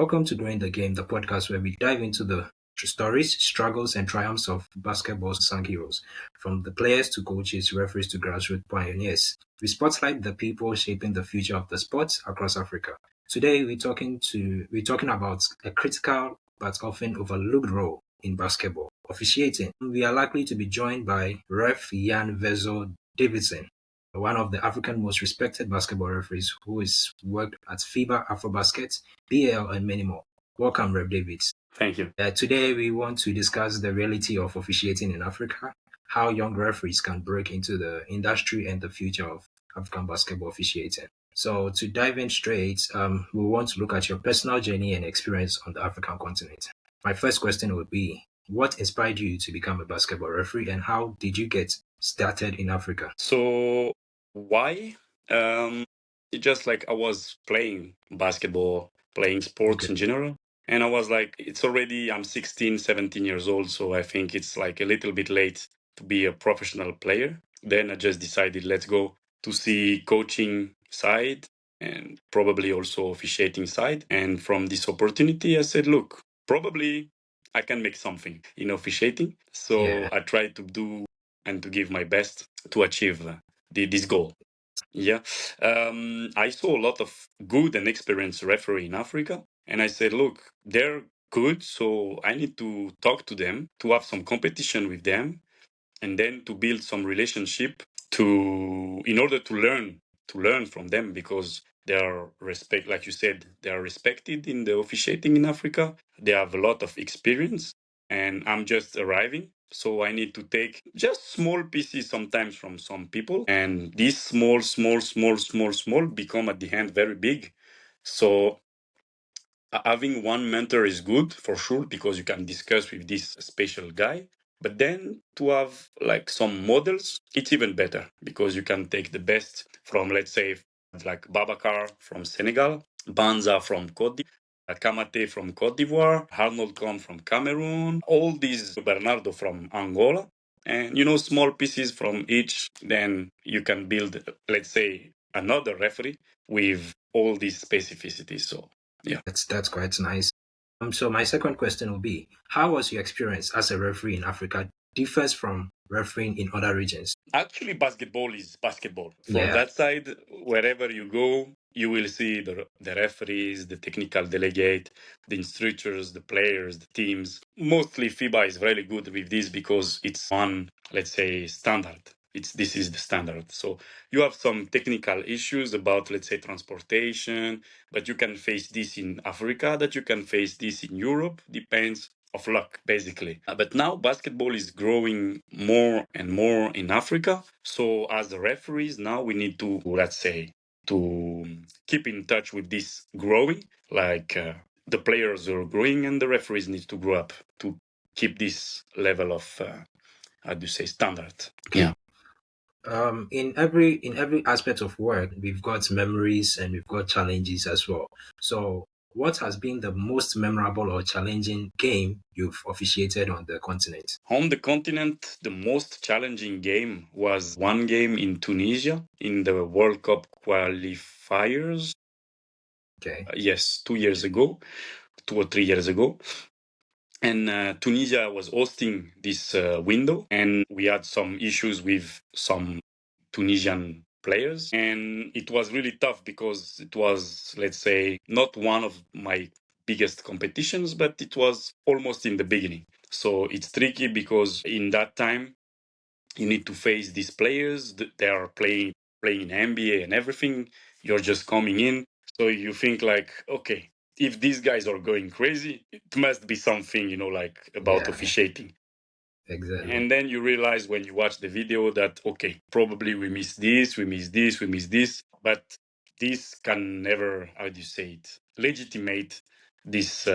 Welcome to Growing the Game, the podcast where we dive into the stories, struggles, and triumphs of basketball's unsung heroes, from the players to coaches, referees to grassroots pioneers. We spotlight the people shaping the future of the sport across Africa. Today, we're talking about a critical but often overlooked role in basketball, officiating. We are likely to be joined by Ref Yann Vezo Davidson, one of the African most respected basketball referees who has worked at FIBA, AfroBasket, BAL, and many more. Welcome, Rev Davids. Thank you. Today, we want to discuss the reality of officiating in Africa, how young referees can break into the industry, and the future of African basketball officiating. So, to dive in straight, we want to look at your personal journey and experience on the African continent. My first question would be, what inspired you to become a basketball referee, and how did you get started in Africa? So why? It's just like I was playing basketball, playing sports Okay. in general. And I was like, I'm 16, 17 years old. So I think it's like a little bit late to be a professional player. Then I just decided, let's go to see coaching side and probably also officiating side. And from this opportunity, I said, look, probably I can make something in officiating. So Yeah. I tried to do and to give my best to achieve this goal. Yeah. I saw a lot of good and experienced referee in Africa, and I said, look, they're good, so I need to talk to them, to have some competition with them, and then to build some relationship in order to learn from them, because they are like you said, they are respected in the officiating in Africa. They have a lot of experience, and I'm just arriving, so I need to take just small pieces sometimes from some people, and these small become at the end very big. So having one mentor is good for sure, because you can discuss with this special guy. But then to have like some models, it's even better, because you can take the best from, let's say, like Babacar from Senegal, Banza from Cote d'Ivoire, Kamate from Cote d'Ivoire, Arnold Kohn from Cameroon, all these, Bernardo from Angola, and small pieces from each. Then you can build, let's say, another referee with all these specificities. So yeah. That's quite nice. So my second question will be, how was your experience as a referee in Africa differs from refereeing in other regions? Actually, basketball is basketball. From Yeah. that side, wherever you go, you will see the referees, the technical delegate, the instructors, the players, the teams. Mostly FIBA is really good with this, because it's one, let's say, standard. This is the standard. So you have some technical issues about, let's say, transportation, but you can face this in Africa, that you can face this in Europe, depends of luck, basically. But now basketball is growing more and more in Africa. So as the referees, now we need to, let's say, to keep in touch with this growing. Like the players are growing, and the referees need to grow up to keep this level of, how do you say, standard. Okay. Yeah. In every aspect of work, we've got memories and we've got challenges as well. So what has been the most memorable or challenging game you've officiated on the continent? On the continent, the most challenging game was one game in Tunisia in the World Cup qualifiers. Okay. Yes, 2 years ago, 2 or 3 years ago. And Tunisia was hosting this window, and we had some issues with some Tunisian players. And it was really tough, because it was, let's say, not one of my biggest competitions, but it was almost in the beginning. So it's tricky, because in that time, you need to face these players. They are playing in NBA and everything. You're just coming in. So you think like, okay, if these guys are going crazy, it must be something, like about Yeah, officiating. exactly. And then you realize when you watch the video that, okay, probably we miss this, we miss this, we miss this. But this can never, how do you say it, legitimate this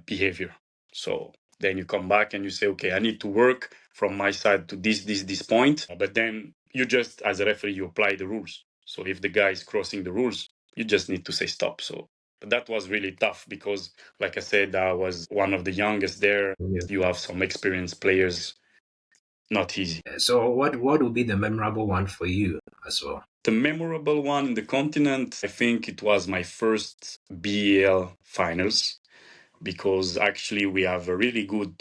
behavior. So then you come back and you say, okay, I need to work from my side to this point. But then you just, as a referee, you apply the rules. So if the guy is crossing the rules, you just need to say stop. So that was really tough, because, like I said, I was one of the youngest there. Yeah. You have some experienced players, not easy. So what would be the memorable one for you as well? The memorable one in the continent, I think it was my first BEL finals. because actually we have a really good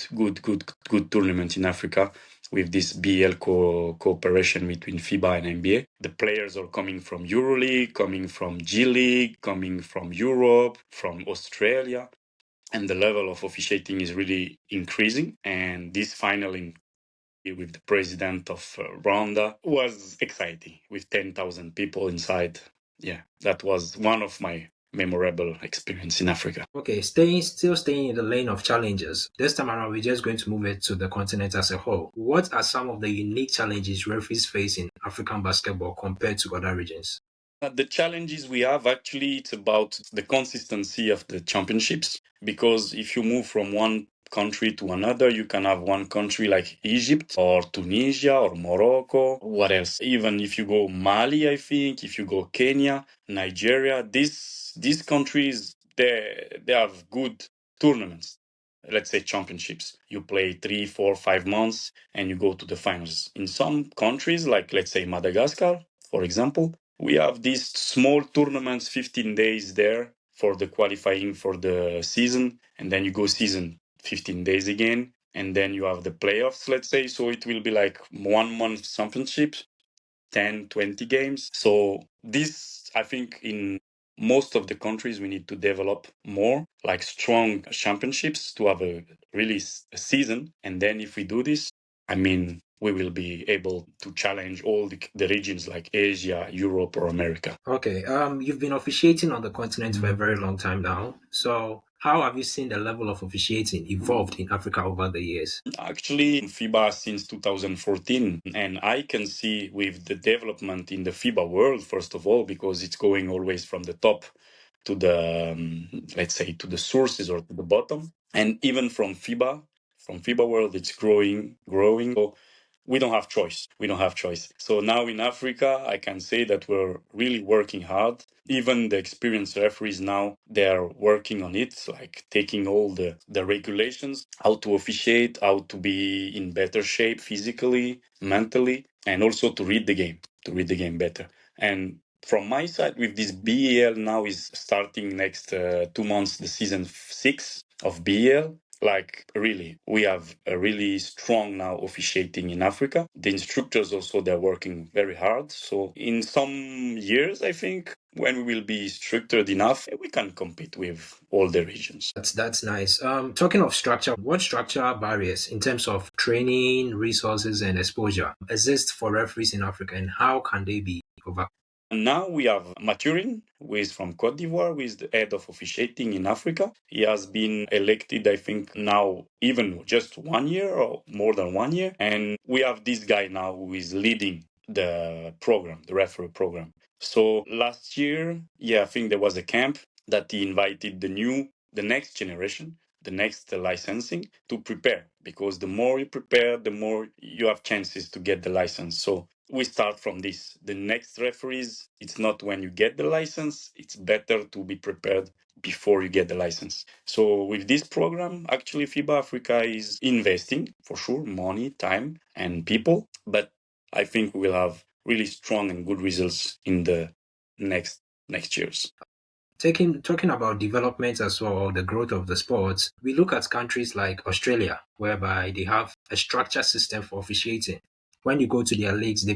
tournament in Africa with this BL cooperation between FIBA and NBA. The players are coming from EuroLeague, coming from G League, coming from Europe, from Australia, and the level of officiating is really increasing. And this final in with the president of Rwanda was exciting with 10,000 people inside. Yeah, that was one of my memorable experience in Africa. Okay, still staying in the lane of challenges. This time around, we're just going to move it to the continent as a whole. What are some of the unique challenges referees face in African basketball compared to other regions? The challenges we have actually it's about the consistency of the championships, because if you move from one country to another, you can have one country like Egypt or Tunisia or Morocco. What else? Even if you go Mali, I think if you go Kenya, Nigeria, these countries they have good tournaments. Let's say championships. You play 3, 4, 5 months and you go to the finals. In some countries, like let's say Madagascar, for example, we have these small tournaments, 15 days there for the qualifying for the season, and then you go season 15 days again, and then you have the playoffs, let's say. So it will be like 1 month championships, 10, 20 games. So this, I think, in most of the countries, we need to develop more like strong championships to have a really a season. And then if we do this, I mean, we will be able to challenge all the regions like Asia, Europe, or America. Okay, you've been officiating on the continent for a very long time now. So, how have you seen the level of officiating evolved in Africa over the years? Actually, FIBA since 2014, and I can see with the development in the FIBA world, first of all, because it's going always from the top to the, let's say, to the sources or to the bottom. And even from FIBA world, it's growing. So we don't have choice. We don't have choice. So now in Africa, I can say that we're really working hard. Even the experienced referees now, they're working on it, like taking all the regulations, how to officiate, how to be in better shape physically, mentally, and also to read the game better. And from my side, with this BEL now is starting next 2 months, the season 6 of BEL. Like really, we have a really strong now officiating in Africa. The instructors also they're working very hard. So in some years, I think when we will be structured enough, we can compete with all the regions. That's nice. Talking of structure, what structural barriers in terms of training, resources, and exposure exist for referees in Africa, and how can they be overcome? And now we have Maturin, who is from Cote d'Ivoire, who is the head of officiating in Africa. He has been elected, I think, now even just 1 year or more than 1 year. And we have this guy now who is leading the program, the referee program. So last year, yeah, I think there was a camp that he invited the next generation, the next licensing to prepare, because the more you prepare, the more you have chances to get the license. So we start from this. The next referees, it's not when you get the license, it's better to be prepared before you get the license. So with this program, actually FIBA Africa is investing for sure money, time, and people, but I think we will have really strong and good results in the next years. Talking about development as well, or the growth of the sports, we look at countries like Australia, whereby they have a structured system for officiating. When you go to their leagues,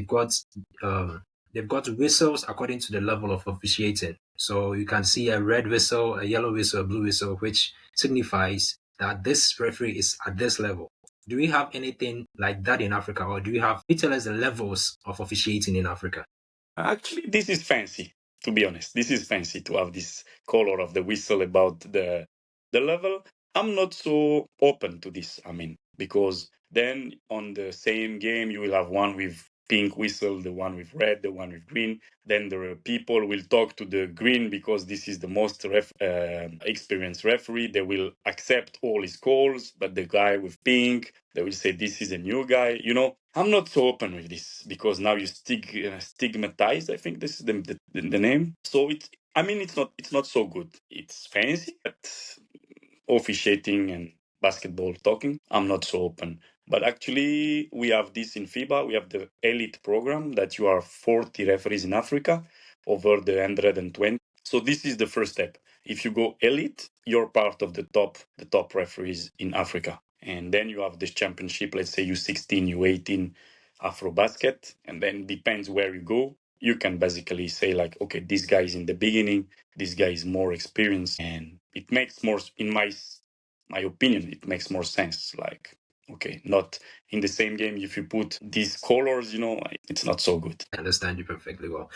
um, they've got whistles according to the level of officiating. So you can see a red whistle, a yellow whistle, a blue whistle, which signifies that this referee is at this level. Do we have anything like that in Africa, or do you have? Can you tell us the levels of officiating in Africa? Actually, this is fancy, to be honest. This is fancy to have this color of the whistle about the level. I'm not so open to this, I mean, because then on the same game you will have one with pink whistle, the one with red, the one with green. Then the people will talk to the green because this is the most experienced referee. They will accept all his calls, but the guy with pink, they will say this is a new guy. I'm not so open with this because now you stigmatize. I think this is the name. So I mean, it's not so good. It's fancy, but officiating and basketball talking, I'm not so open. But actually, we have this in FIBA. We have the elite program that you are 40 referees in Africa over the 120. So this is the first step. if you go elite, you're part of the top referees in Africa. And then you have this championship, let's say U16, U18 Afro basket, and then depends where you go. You can basically say like, okay, this guy is in the beginning, this guy is more experienced, and it makes more, in my opinion, it makes more sense. Like, okay, not in the same game. If you put these colors, it's not so good. I understand you perfectly well.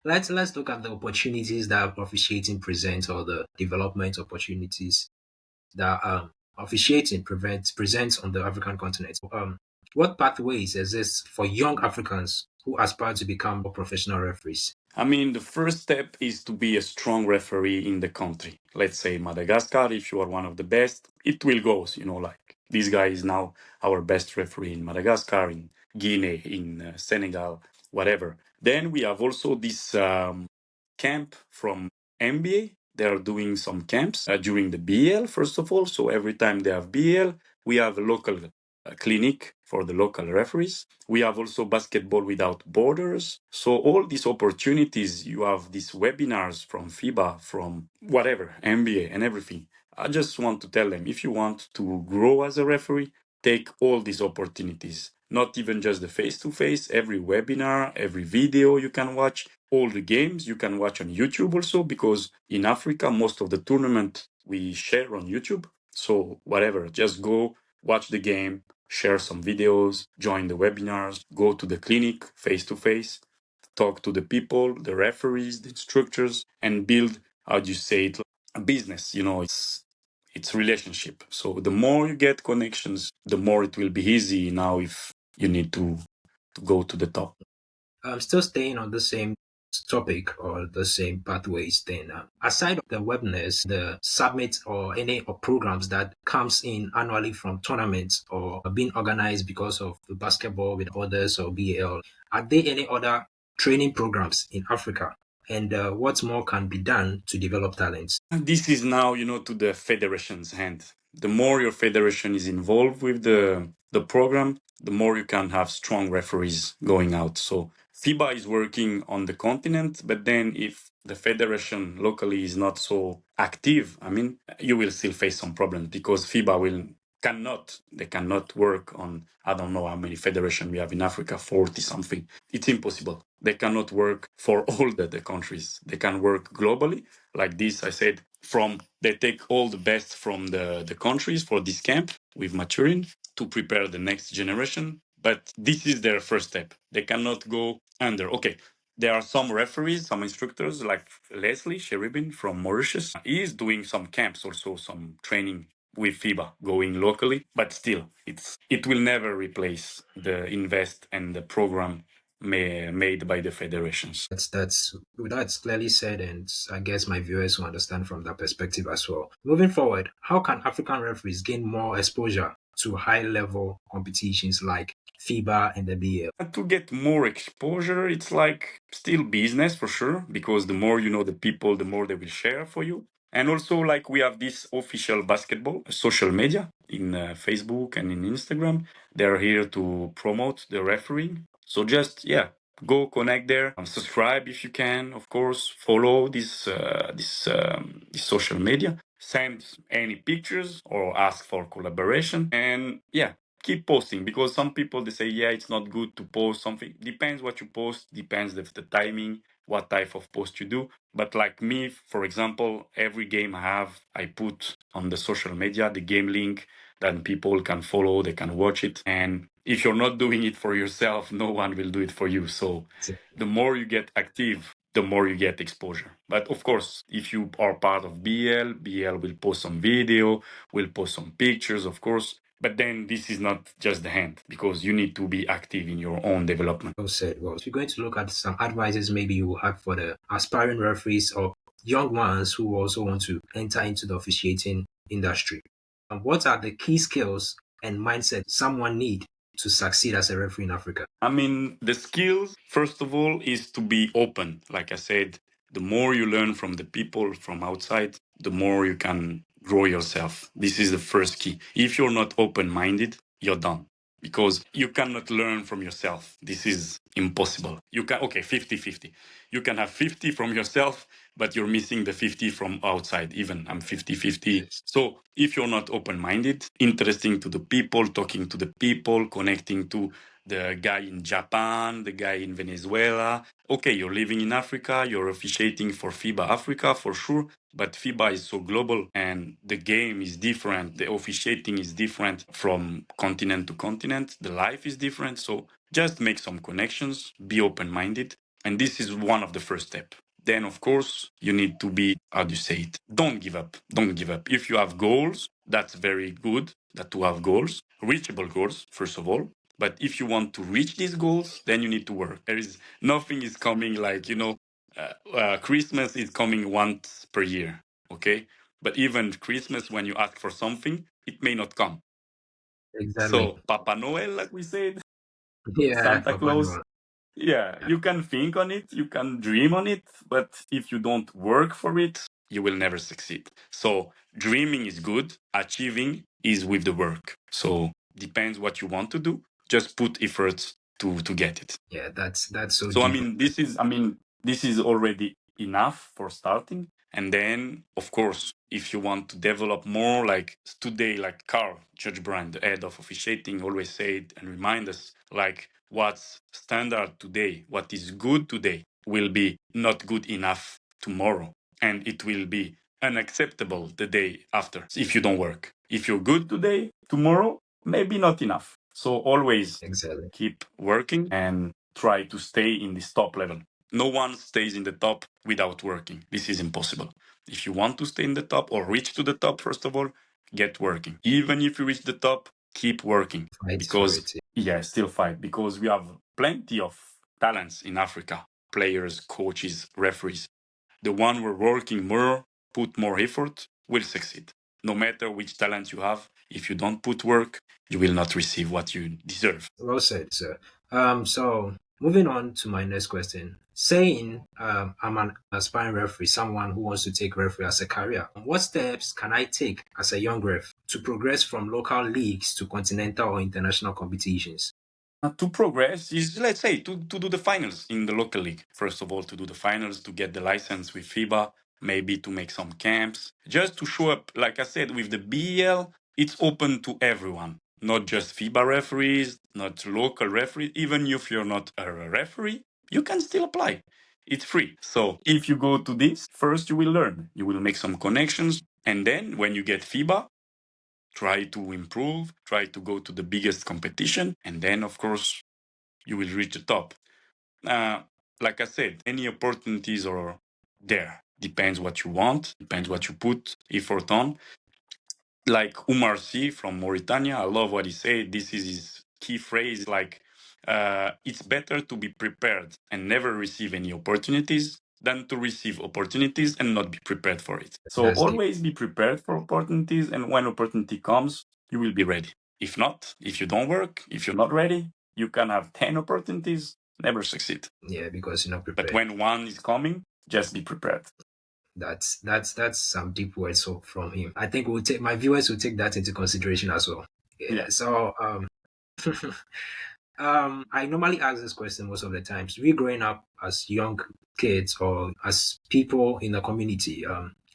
Let's look at the opportunities that officiating presents, or the development opportunities that officiating presents on the African continent. What pathways exist for young Africans who aspire to become professional referees? I mean, the first step is to be a strong referee in the country. Let's say Madagascar, if you are one of the best, it will go, like this guy is now our best referee in Madagascar, in Guinea, in Senegal, whatever. Then we have also this camp from NBA. They are doing some camps during the BL, first of all. So every time they have BL, we have a local clinic for the local referees. We have also Basketball Without Borders. So all these opportunities, you have these webinars from FIBA, from whatever, NBA and everything. I just want to tell them, if you want to grow as a referee, take all these opportunities. Not even just the face-to-face, every webinar, every video you can watch, all the games you can watch on YouTube also, because in Africa, most of the tournament we share on YouTube. So whatever, just go watch the game, share some videos, join the webinars, go to the clinic face to face, talk to the people, the referees, the instructors, and build, how do you say it, a business. It's relationship. So the more you get connections, the more it will be easy now if you need to go to the top. Still staying on the same topic or the same pathways, then aside of the webinars, the summits, or any of programs that comes in annually from tournaments or are being organized because of the Basketball with Others or BL, are there any other training programs in Africa? And what more can be done to develop talents? And this is now, to the federation's hand. The more your federation is involved with the program, the more you can have strong referees going out. So FIBA is working on the continent, but then if the federation locally is not so active, I mean, you will still face some problems, because FIBA cannot work on, I don't know how many federations we have in Africa, 40 something. It's impossible. They cannot work for all the countries. They can work globally. Like this, I said, they take all the best from the countries for this camp with maturing to prepare the next generation. But this is their first step. They cannot go under. Okay, there are some referees, some instructors like Leslie Cherubin from Mauritius. He is doing some camps, also some training with FIBA, going locally. But still, it will never replace the invest and the program made by the federations. That's clearly said, and I guess my viewers will understand from that perspective as well. Moving forward, how can African referees gain more exposure to high-level competitions like FIBA and the BL? And to get more exposure, it's like still business for sure, because the more you know the people, the more they will share for you. And also, like, we have this official basketball social media in Facebook and in Instagram. They're here to promote the refereeing. So just, yeah, go connect there and subscribe if you can. Of course, follow this social media. Send any pictures or ask for collaboration. And yeah, keep posting, because some people, they say, yeah, it's not good to post something. Depends what you post, depends the timing, what type of post you do. But like me, for example, every game I put on the social media the game link, then people can follow, they can watch it. And if you're not doing it for yourself, no one will do it for you. So the more you get active, the more you get exposure. But of course, if you are part of BL will post some video, will post some pictures, of course. But then this is not just the hand, because you need to be active in your own development. Well said. Well, if you're going to look at some advices maybe you will have for the aspiring referees or young ones who also want to enter into the officiating industry, what are the key skills and mindset someone need to succeed as a referee in Africa? I mean, the skills, first of all, is to be open. Like I said, the more you learn from the people from outside, the more you can grow yourself. This is the first key. If you're not open minded, you're done. because you cannot learn from yourself. This is impossible. You can, okay, 50-50. You can have 50 from yourself, but you're missing the 50 from outside. Even I'm 50-50. So if you're not open-minded, interesting to the people, talking to the people, connecting to the guy in Japan, the guy in Venezuela. Okay, you're living in Africa, you're officiating for FIBA Africa for sure, but FIBA is so global and the game is different. The officiating is different from continent to continent. The life is different. So just make some connections, be open minded. And this is one of the first steps. Then, of course, you need to be, how do you say it? Don't give up. Don't give up. If you have goals, that's very good that to have goals, reachable goals, first of all. But if you want to reach these goals, then you need to work. There is nothing is coming like, Christmas is coming once per year. Okay. But even Christmas, when you ask for something, it may not come. Exactly. So Papa Noel, like we said, Yeah, Santa Papa Claus, Noel. yeah, you can think on it, you can dream on it, but if you don't work for it, you will never succeed. So dreaming is good, achieving is with the work. So depends what you want to do, just put efforts to get it. Yeah, that's so So deep. this is already enough for starting. And then, of course, if you want to develop more, like today, like Carl Judge Brand, the head of officiating, always said and remind us, like what's standard today, what is good today, will be not good enough tomorrow, and it will be unacceptable the day after if you don't work. If you're good today, tomorrow maybe not enough. So always Exactly. keep working and try to stay in this top level. No one stays in the top without working. This is impossible. If you want to stay in the top or reach to the top, first of all, get working. Even if you reach the top, keep working Fight for because, it. yeah, still fight because we have plenty of talents in Africa players, coaches, referees. The one who are working more, put more effort, will succeed. No matter which talent you have, if you don't put work, you will not receive what you deserve. Well said, sir. So moving on to my next question. Saying I'm an aspiring referee, someone who wants to take referee as a career. What steps can I take as a young ref to progress from local leagues to continental or international competitions? To progress is, let's say, to do the finals in the local league. First of all, to do the finals, to get the license with FIBA, maybe to make some camps, just to show up. Like I said, with the BL, it's open to everyone, not just FIBA referees, not local referees. Even if you're not a referee, you can still apply. It's free. So if you go to this, first you will learn, you will make some connections, and then when you get FIBA, try to improve, try to go to the biggest competition, and then, of course, you will reach the top. Uh, like I said, any opportunities are there. Depends what you want, depends what you put effort on. Like Umar C from Mauritania, I love what he said. This is his key phrase like, it's better to be prepared and never receive any opportunities than to receive opportunities and not be prepared for it. So That's deep. always be prepared for opportunities, and when opportunity comes, you will be ready. If not, if you don't work, if you're not ready, you can have 10 opportunities, never succeed. Yeah, because you're not But prepared. when one is coming, just be prepared. That's some deep words from him. I think we'll take my viewers will take that into consideration as well. Yeah. Yeah. So I normally ask this question most of the times. We growing up as young kids or as people in the community,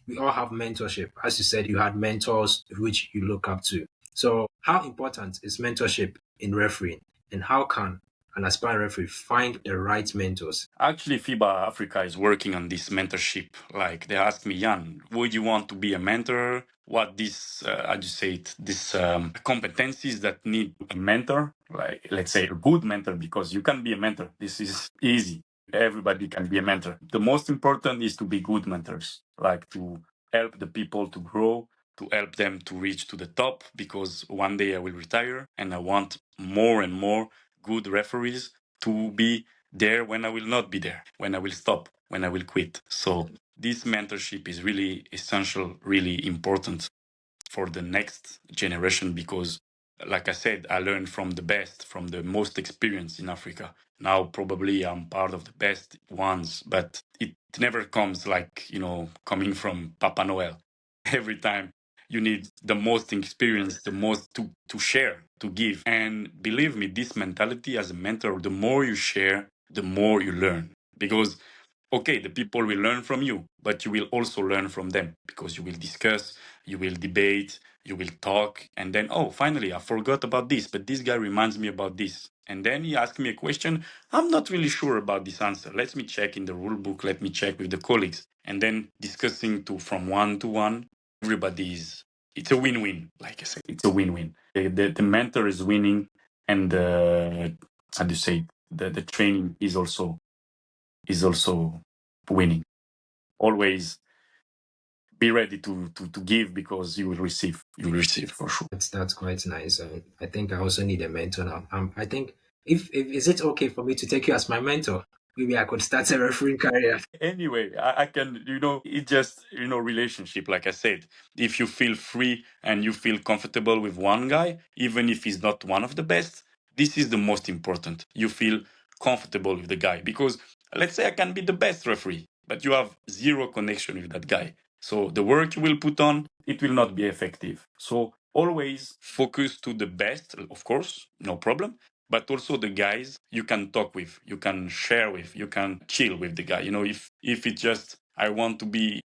we all have mentorship. As you said, you had mentors which you look up to. So how important is mentorship in refereeing, and how can an aspiring referee find the right mentors? Actually, FIBA Africa is working on this mentorship. Like they asked me, Jan, would you want to be a mentor? What this, how do you say it? This competencies that need a mentor, like let's say a good mentor, because you can be a mentor. This is easy. Everybody can be a mentor. The most important is to be good mentors, like to help the people to grow, to help them to reach to the top. Because one day I will retire, and I want more and more good referees to be there when I will not be there, when I will stop, when I will quit. So this mentorship is really essential, really important for the next generation because, like I said, I learned from the best, from the most experienced in Africa. Now probably I'm part of the best ones, but it never comes like, coming from Papa Noel. Every time you need the most experience, the most to share, to give. And believe me, this mentality as a mentor, the more you share, the more you learn. Because okay, the people will learn from you, but you will also learn from them because you will discuss, you will debate, you will talk, and then, oh, finally, I forgot about this, but this guy reminds me about this. And then he asked me a question. I'm not really sure about this answer. Let me check in the rule book. Let me check with the colleagues. And then discussing from one to one, everybody's, it's a win-win. Like I said, it's a win-win. The mentor is winning, and how do you say, the training is also winning. Always be ready to give because you will receive. You will receive for sure. That's quite nice. I think I also need a mentor now. I think if is it okay for me to take you as my mentor? Maybe I could start a refereeing career. Anyway, I can, it's just, relationship. Like I said, if you feel free and you feel comfortable with one guy, even if he's not one of the best, this is the most important. You feel comfortable with the guy because let's say I can be the best referee, but you have zero connection with that guy. So the work you will put on, it will not be effective. So always focus to the best, of course, no problem, but also the guys you can talk with, you can share with, you can chill with the guy. If it's just I want to be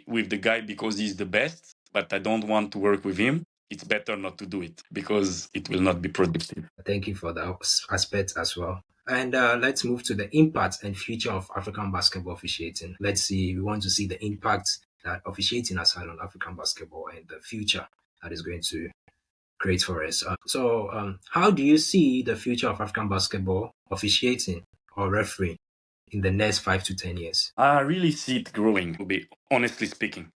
with the guy because he's the best, but I don't want to work with him, it's better not to do it because it will not be productive. Thank you for that aspect as well. And let's move to the impact and future of African basketball officiating. Let's see, we want to see the impact that officiating has had on African basketball and the future that is going to create for us. How do you see the future of African basketball officiating or refereeing in the next 5 to 10 years? I really see it growing, to be honestly speaking.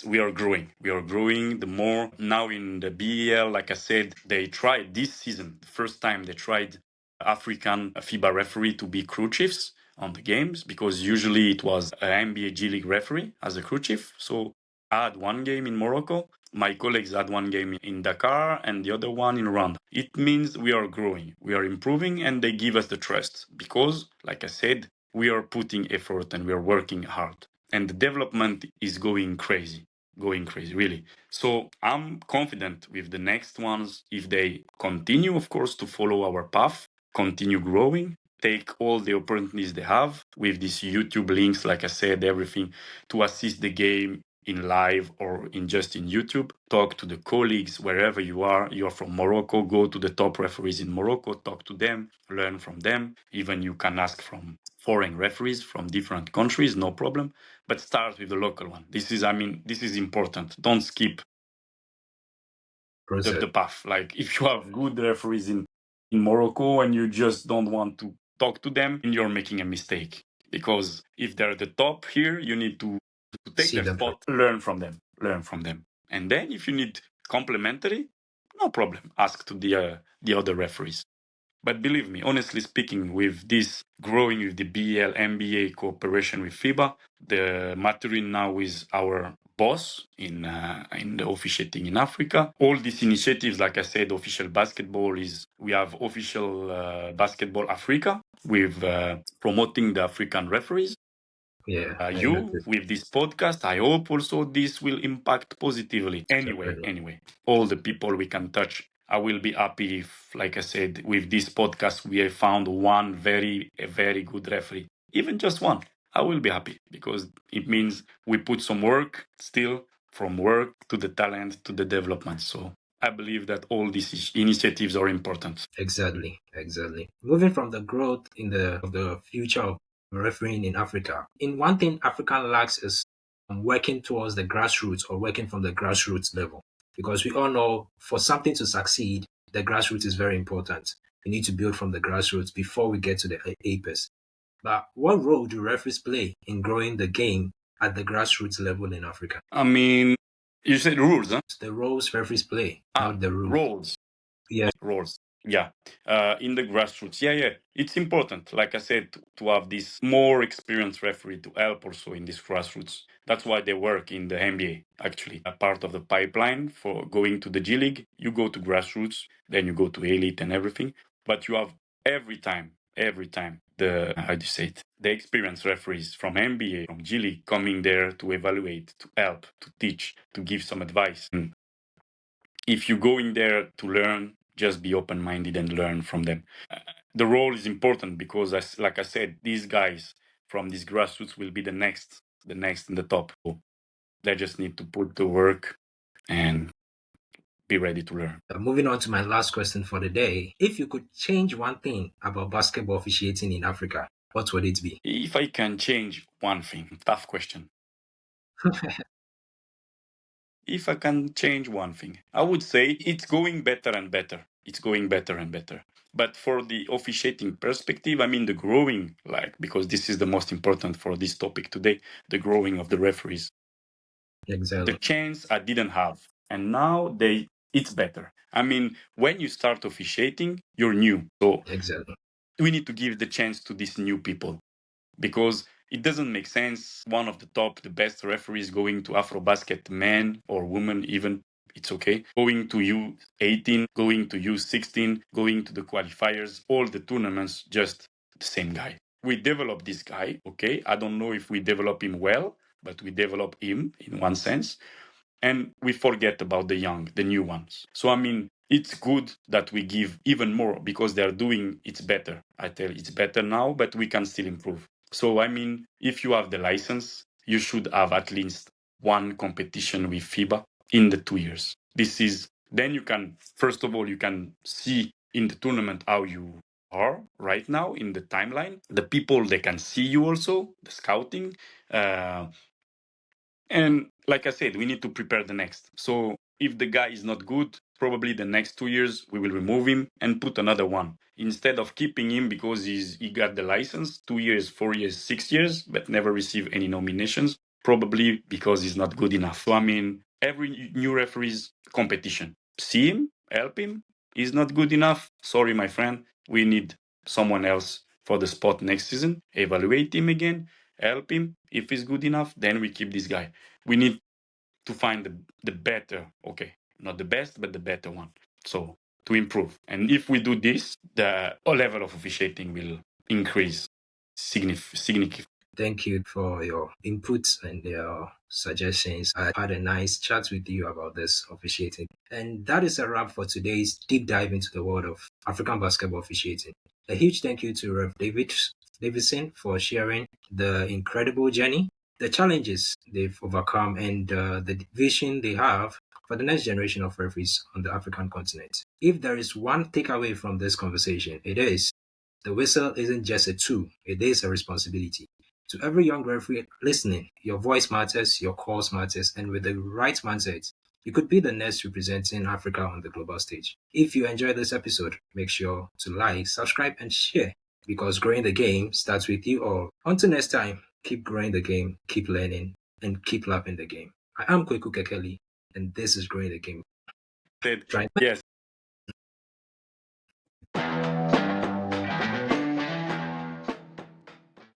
We are growing. We are growing the more. Now in the BEL, like I said, they tried this season, the first time they tried African FIBA referee to be crew chiefs on the games because usually it was an NBA G League referee as a crew chief. So I had one game in Morocco. My colleagues had one game in Dakar and the other one in Rwanda. It means we are growing, we are improving, and they give us the trust because, like I said, we are putting effort and we are working hard. And the development is going crazy, really. So I'm confident with the next ones if they continue, of course, to follow our path, continue growing, take all the opportunities they have with these YouTube links, like I said, everything to assist the game in live or in just in YouTube. Talk to the colleagues wherever you are. You're from Morocco, go to the top referees in Morocco, talk to them, learn from them. Even you can ask from foreign referees from different countries, no problem. But start with the local one. This is important. Don't skip the Process. path. Like if you have good referees in Morocco and you just don't want to talk to them, you're making a mistake. Because if they're the top here, you need to take See their them play. spot, learn from them, learn from them. And then if you need complementary, no problem. Ask to the other referees. But believe me, honestly speaking, with this growing with the BL NBA cooperation with FIBA, the Maturin now is our boss in the officiating in Africa. All these initiatives, like I said, official basketball is we have official basketball Africa with promoting the African referees. Yeah, I You noticed. with this podcast, I hope also this will impact positively. Definitely. Anyway, all the people we can touch. I will be happy if, like I said, with this podcast we have found a very good referee, even just one. I will be happy because it means we put some work still from work to the talent to the development. So I believe that all these initiatives are important. Exactly, exactly. Moving from the growth in the future of refereeing in Africa, in one thing Africa lacks is working towards the grassroots or working from the grassroots level. Because we all know for something to succeed, the grassroots is very important. We need to build from the grassroots before we get to the apex. But what role do referees play in growing the game at the grassroots level in Africa? I mean, you said rules, huh? The roles referees play, not the rules. Roles. Yeah, Roles. Yeah. In the grassroots. Yeah. It's important, like I said, to have this more experienced referee to help also in this grassroots. That's why they work in the NBA, actually. A part of the pipeline for going to the G League, you go to grassroots, then you go to elite and everything. But you have every time, how do you say it? The experienced referees from NBA, from G League coming there to evaluate, to help, to teach, to give some advice. if you go in there to learn, just be open-minded and learn from them. The role is important because, like I said, these guys from these grassroots will be the next in the top. They just need to put the work and be ready to learn. Moving on to my last question for the day. If you could change one thing about basketball officiating in Africa, what would it be? If I can change one thing, tough question. If I can change one thing, I would say it's going better and better. It's going better and better. But for the officiating perspective, I mean the growing, because this is the most important for this topic today, the growing of the referees. Exactly. The chance I didn't have. And now it's better. I mean, when you start officiating, you're new. So Exactly. we need to give the chance to these new people, because it doesn't make sense one of the best referees going to Afrobasket, man or woman even, it's okay, going to U18, going to U16, going to the qualifiers, all the tournaments, just the same guy. We develop this guy, okay, I don't know if we develop him well, but we develop him in one sense, and we forget about the new ones. So I mean, it's good that we give even more because they're doing it's better. I tell you, it's better now, but we can still improve. So I mean, if you have the license, you should have at least one competition with FIBA in the 2 years. Then you can, first of all, you can see in the tournament how you are right now in the timeline. The people, they can see you also, the scouting. And like I said, we need to prepare the next. So if the guy is not good, probably the next 2 years we will remove him and put another one. Instead of keeping him because he got the license 2 years, 4 years, 6 years, but never receive any nominations, probably because he's not good enough. So I mean, every new referee's competition. See him, help him. He's not good enough. Sorry, my friend. We need someone else for the spot next season. Evaluate him again, help him. If he's good enough, then we keep this guy. We need to find the better, okay, not the best, but the better one. So to improve. And if we do this, the level of officiating will increase significantly. Thank you for your inputs and your suggestions. I had a nice chat with you about this officiating. And that is a wrap for today's deep dive into the world of African basketball officiating. A huge thank you to Ref Davidson for sharing the incredible journey, the challenges they've overcome, and the vision they have for the next generation of referees on the African continent. If there is one takeaway from this conversation, it is the whistle isn't just a tool, it is a responsibility. To every young referee listening, your voice matters, your calls matters, and with the right mindset, you could be the next representing Africa on the global stage. If you enjoyed this episode, make sure to like, subscribe, and share because growing the game starts with you all. Until next time, keep growing the game, keep learning, and keep loving the game. I am Kweku Kekeli, and this is Growing the Game. Yes.